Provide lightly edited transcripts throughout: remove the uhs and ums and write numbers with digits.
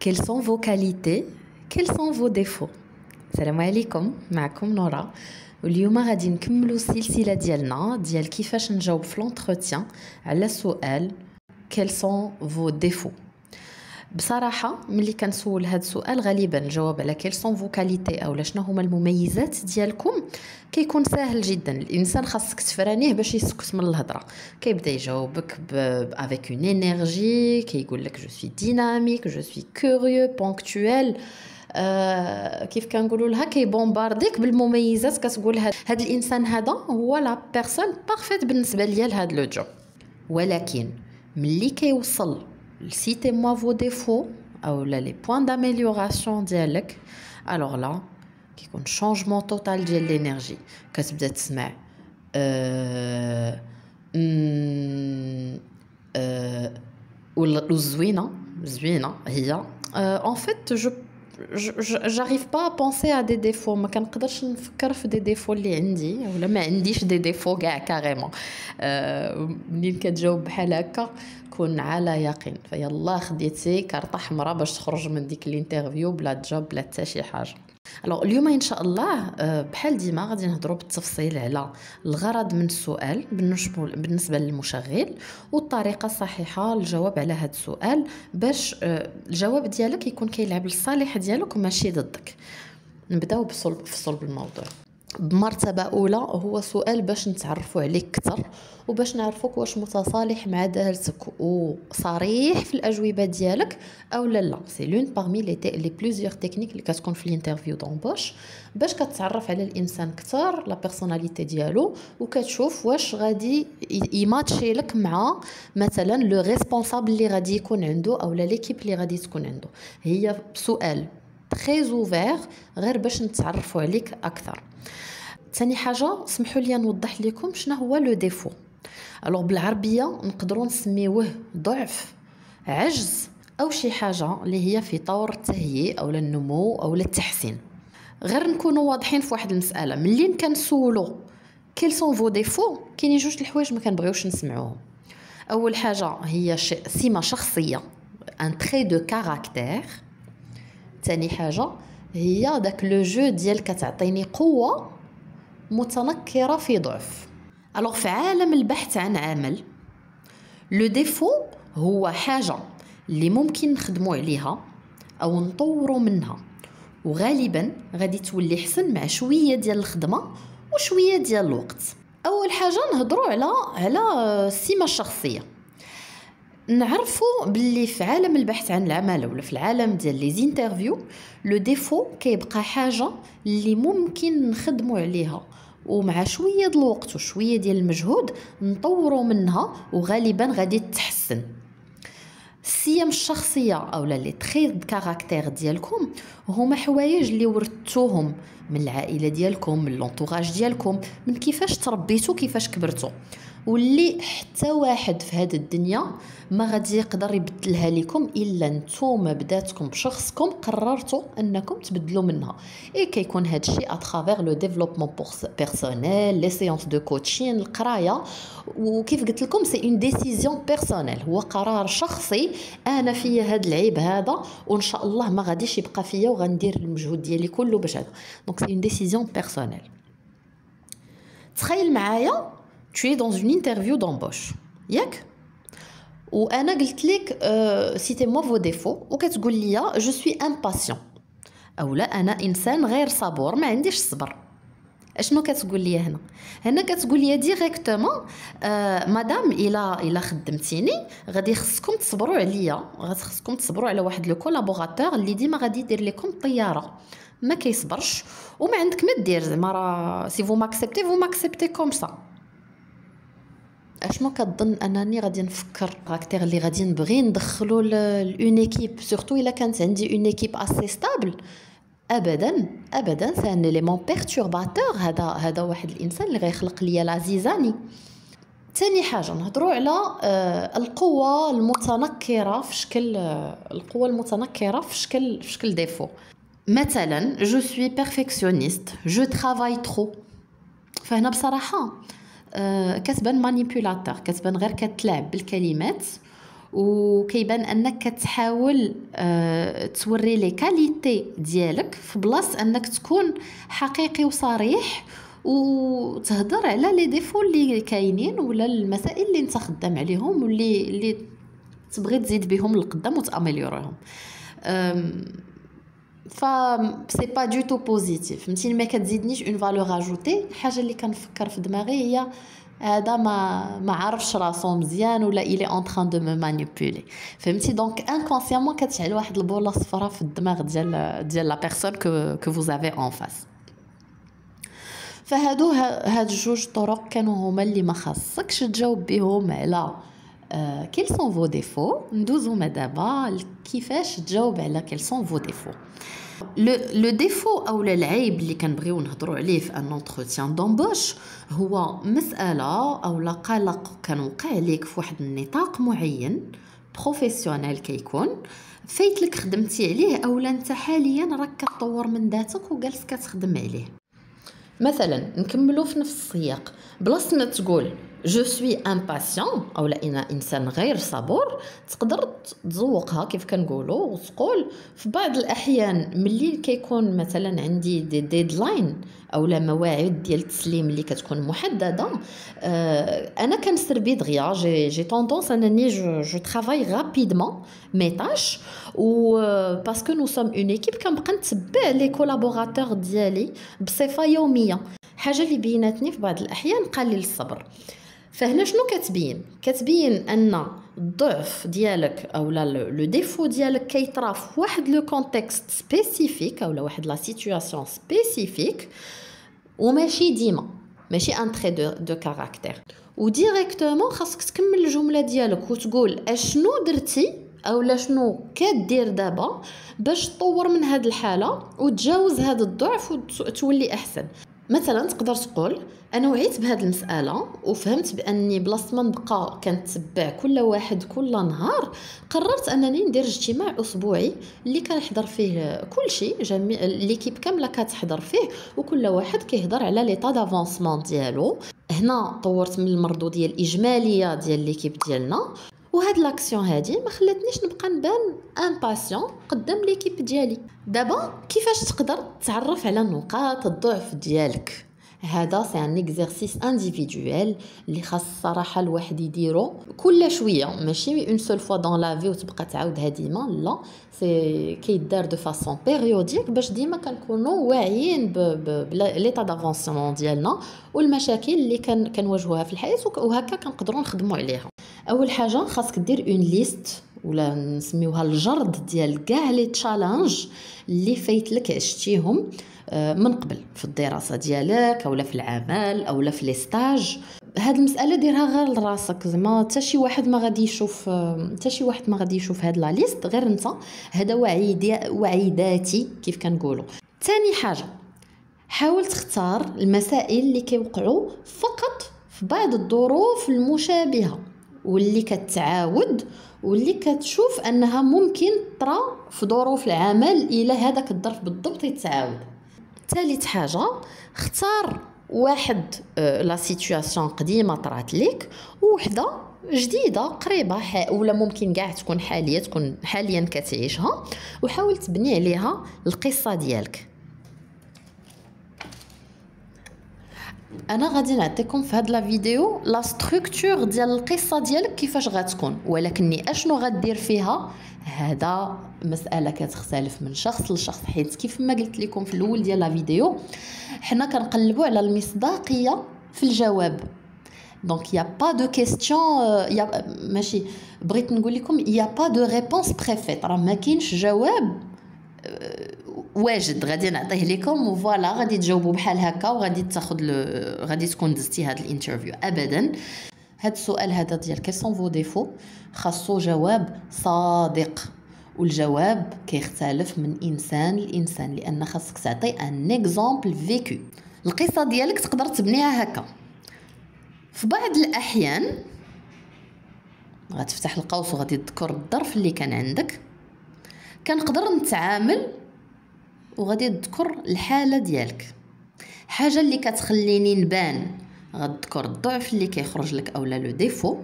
Quelles sont vos qualités? Quels sont vos défauts? السلام عليكم، معكم نورا. واليوم غادي نكملوا السلسله ديال كيفاش نجاوب في لونتروتيان على السؤال quels sont vos défauts. بصراحه ملي كنسول هذا السؤال غالبا الجواب على quels sont vos qualités او شنو هما المميزات ديالكم كيكون سهل جدا. الانسان خاصك تفرانيه باش يسكت من الهضره، كيبدا يجاوبك avec une énergie، كيقول لك je suis dynamique، je suis curieux، ponctuel. كيف كنقولوا لها كيبومبارديك بالمميزات، كتقول هذا الانسان هذا هو لا بيرسون بارفيت بالنسبه ليا لهذا لو جوب. ولكن ملي كيوصل سيتي موا فو ديفو او لي بوين داميليوراسيون ديالك، الوغ لا كيكون شونجمون توتال ديال لينيرجي. كتبدا تسمع والزوينه هي en fait j'arrive pas à penser à des défauts. ما كنقدرش نفكر في دي ديفو اللي عندي ولا ما عنديش دي ديفو كاع كاريمون. منين كتجاوب بحال هكا كون على يقين فيلا خديتي كارطه حمراء باش تخرج من ديك الانترفيو بلا جوب بلا حتى شي حاجه. الوغ اليوم ان شاء الله بحال ديما غادي نهضروا بالتفصيل على الغرض من السؤال بالنسبه للمشغل والطريقه الصحيحه للجواب على هذا السؤال باش الجواب ديالك يكون كيلعب للصالح ديالك وماشي ضدك. نبداو في صلب الموضوع. بمرتبه اولى هو سؤال باش نتعرفوا عليك اكثر وباش نعرفوك واش متصالح مع دارتك وصريح في الاجوبه ديالك او لا. سي لون بارمي لي بليزيور تكنيك اللي كتكون في الانترفيو دونبوش باش كتعرف على الانسان اكثر، لا بيرسوناليتي ديالو، وكتشوف واش غادي يماتشي لك مع مثلا لو ريسبونسابل اللي غادي يكون عنده او ليكيب اللي غادي تكون عنده. هي سؤال تري اوفير غير باش نتعرفوا عليك اكثر. ثاني حاجه سمحوا لي نوضح لكم شنو هو لو ديفو. الوغ بالعربيه نقدروا نسميوه ضعف، عجز، او شي حاجه اللي هي في طور التهيئ او النمو او التحسين. غير نكونوا واضحين في واحد المساله، ملي كنسولوا كيل سون فو ديفو كاينين جوج الحوايج ما كنبغيوش نسمعوهم. اول حاجه هي سمه شخصيه، ان تري دو كاركتير. ثاني حاجه هي داك لو جو ديال كتعطيني قوه متنكره في ضعف. الوغ في عالم البحث عن عمل لو ديفو هو حاجه اللي ممكن نخدموا عليها او نطوروا منها، وغالبا غادي تولي حسن مع شويه ديال الخدمه وشويه ديال الوقت. اول حاجه نهضروا على السمه الشخصيه. نعرفوا باللي في عالم البحث عن العمل ولا في العالم ديال لي زينترفيو لو ديفو كيبقى حاجه اللي ممكن نخدموا عليها ومع شويه ديال الوقت وشويه ديال المجهود نطوروا منها وغالبا غادي تتحسن. السيم الشخصيه او لي تري كاركتير ديالكم هما حوايج اللي ورثتوهم من العائله ديالكم، من لونطوراج ديالكم، من كيفاش تربيتوا، كيفاش كبرتوا، واللي حتى واحد في هذه الدنيا ما غادي يقدر يبدلها لكم الا نتوما بداتكم بشخصكم قررتوا انكم تبدلوا منها. اي كيكون هذا الشيء اترافير لو ديفلوبمون بيرسونيل، لي سيونس دو كوتشين، القرايه. وكيف قلت لكم سي اون ديسيزيون بيرسونيل، هو قرار شخصي. انا فيا هذا العيب هذا وان شاء الله ما غاديش يبقى فيا وغندير المجهود ديالي كله باش هذا. دونك سي اون ديسيزيون بيرسونيل. تخيل معايا tu es dans une interview d'embauche ياك، وانا قلت لك سيتي موا فو ديفو وكتقول لي جو سوي امباسيون او لا انا انسان غير صبور ما عنديش الصبر. اشنو كتقول لي هنا كتقول لي ديريكتومون مدام الا خدمتيني غادي خصكم تصبروا عليا، خصكم تصبروا على واحد لو كولابوراتور اللي ديما غادي يدير لكم الطياره، ما كيصبرش وما عندك ما دير زعما راه سي فو ماكسبتي كوم سا. اشنو كتظن انني غادي نفكر كاركتير اللي غادي نبغي ندخلو لون ايكيب، سورتو الا كانت عندي اون ايكيب اسي ستابل؟ ابدا سي ان اليمون بيرتورباتور. هذا واحد الانسان اللي غيخلق ليا لازيزاني. ثاني حاجه نهضروا على القوه المتنكره في شكل ديفو. مثلا جو سوي بيرفكسيونيست، جو ترافاي ترو. فهنا بصراحه كتبان مانيبيولاتور، كتبان غير كتلعب بالكلمات وكيبان انك كتحاول توري لي كاليتي ديالك في بلاصه انك تكون حقيقي وصريح وتهضر على لي ديفو اللي كاينين ولا المسائل اللي انت خدام عليهم واللي تبغي تزيد بهم للقدام وتاميليوريهم. ف سي با دو تو بوزيتيف، فهمتيني؟ ما كتزيدنيش اون فالور اجوتي. الحاجه اللي كنفكر في دماغي هي هذا ما عرفش راسو مزيان ولا الي اون تران دو مو مانيبيولي، فهمتي؟ دونك انكونسيامون كتشعل واحد البوله صفراء في الدماغ ديال لا بيرسون كو فوز افي اون فاس. هاد جوج طرق كانوا هما اللي ما خاصكش تجاوب بهم على كيل سون فو ديفو. ندوزو دابا كيفاش تجاوب على كيل سون فو ديفو. لو ديفو او العيب اللي كنبغيو نهضروا عليه في ان انتروتيان دومبوش هو مساله او قلق كان وقع عليك في واحد النطاق معين بروفيسيونيل كيكون فايت لك خدمتي عليه اولا انت حاليا راك كتطور من ذاتك وجالس كتخدم عليه. مثلا نكملوا في نفس السياق، بلاصه ما تقول جو سوي امباسيون او لا انا انسان غير صبور، تقدر تزوقها كيف كنقولوا وتقول في بعض الاحيان ملي كيكون مثلا عندي دي ديدلاين او لا مواعيد ديال التسليم اللي كتكون محدده، انا كنسربي دغيا جي طوندونس انني جو ترافاي رابيدمون مي تاش و باسكو نو سوم اون ايكيب كنبقى نتبع لي كولابوراتور ديالي بصفه يوميه، حاجه اللي بيناتني في بعض الاحيان قليل الصبر. فهنا شنو كتبين ان الضعف ديالك او لا لو ديفو ديالك كيطرا في واحد لو كونتكست سبيسيفيك او لا واحد لا سيتوياسيون سبيسيفيك وماشي ديما، ماشي ان تري دو كاركتير. وديريكتومون خاصك تكمل الجمله ديالك وتقول اشنو درتي او لا شنو كدير دابا باش تطور من هاد الحاله وتجاوز هاد الضعف وتولي احسن. مثلا تقدر تقول انا وعيت بهذه المساله وفهمت باني بلاصه ما نبقى كنتبع كل واحد كل نهار، قررت انني ندير اجتماع اسبوعي اللي كنحضر فيه كل شيء جميع ليكيب كامله كتحضر فيه وكل واحد كيهضر على ليطا دافونسمون ديالو. هنا طورت من المردوديه الاجماليه ديال ليكيب ديالنا، وهاد لاكسيون هادي ما خلاتنيش نبقى نبان امباسيون قدام ليكيب ديالي. دابا كيفاش تقدر تعرف على نقاط الضعف ديالك؟ هذا سي ان اكزرسيس انديفيدويل اللي خاص الصراحه الواحد يديرو كل شويه، ماشي اون سول فوا دون لا في وتبقى تعاودها ديما، لا سي كيدار دو فاصون بيريوديك باش ديما كنكونوا واعيين بليطا دافونسمون ديالنا والمشاكل اللي كنواجهوها في الحياه وهكا كنقدروا نخدموا عليها. اول حاجه خاصك دير اون ليست ولا نسميوها الجرد ديال كاع لي تشالنج اللي فايت لك عشتيهم من قبل في الدراسه ديالك اولا في العمل اولا في لي ستاج. هاد المساله ديرها غير لراسك، زعما حتى شي واحد ما غادي يشوف هاد لا ليست غير انت. هذا وعي ذاتي كيف كنقولوا. ثاني حاجه حاول تختار المسائل اللي كيوقعوا فقط في بعض الظروف المشابهه واللي كتعاود واللي كتشوف انها ممكن ترى في ظروف العمل الى هذاك الظرف بالضبط يتعاود. ثالث حاجه اختار واحد لا سيتوياسيون قديمه طرات لك ووحده جديده قريبه ولا ممكن كاع تكون حاليا كتعيشها، وحاول تبني عليها القصه ديالك. انا غادي نعطيكم في هاد لا فيديو لا ستركتور ديال القصه ديالك كيفاش غتكون، ولكني اشنو غدير فيها هذا مساله كتختلف من شخص لشخص، حيت كيف ما قلت لكم في الاول ديال لا فيديو حنا كنقلبوا على المصداقيه في الجواب. دونك يا با دو كيستيون ماشي بغيت نقول لكم يا با دو ريبونس بريفيت، راه ما كاينش جواب واجد غادي نعطيه لكم وفوالا غادي تجاوبوا بحال هكا وغادي تاخذ غادي تكون دزتي هذا الانترفيو. ابدا، هذا السؤال هذا ديال كي سون فو ديفو خاصو جواب صادق، والجواب كيختلف من انسان لانسان لان خاصك تعطي ان اكزامبل فيكو. القصه ديالك تقدر تبنيها هكا. في بعض الاحيان غتفتح القوس وغادي تذكر الظرف اللي كان عندك، كنقدر نتعامل وغادي تذكر الحاله ديالك. حاجه اللي كتخليني نبان غتذكر الضعف اللي كيخرج لك اولا لو ديفو.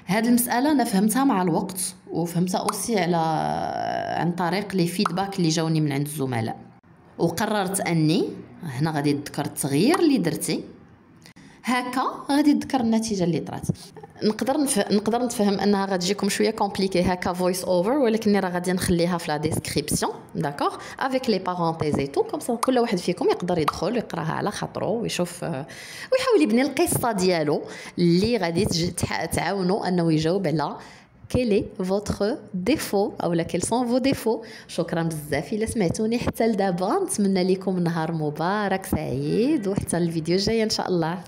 هاد المسألة أنا فهمتها مع الوقت، وفهمتها أوسي على عن طريق لي فيدباك اللي جاوني من عند الزملاء، وقررت أني هنا غادي نذكر التغيير اللي درتي، هكا غادي نذكر النتيجه اللي طرات. نقدر نتفهم انها غتجيكم شويه كومبليكي هكا فويس اوفر، ولكن راه غادي نخليها في لا ديسكريبسيون داكوغ افيك لي بارونتيز اي تو، كوم سا كل واحد فيكم يقدر يدخل ويقراها على خاطرو ويشوف ويحاول يبني القصه ديالو اللي غادي تعاونوا انه يجاوب على كيلي فوتر ديفو او لا كيل سون فو ديفو. شكرا بزاف الا سمعتوني حتى لدابا، نتمنى لكم نهار مبارك سعيد، وحتى الفيديو الجاي ان شاء الله.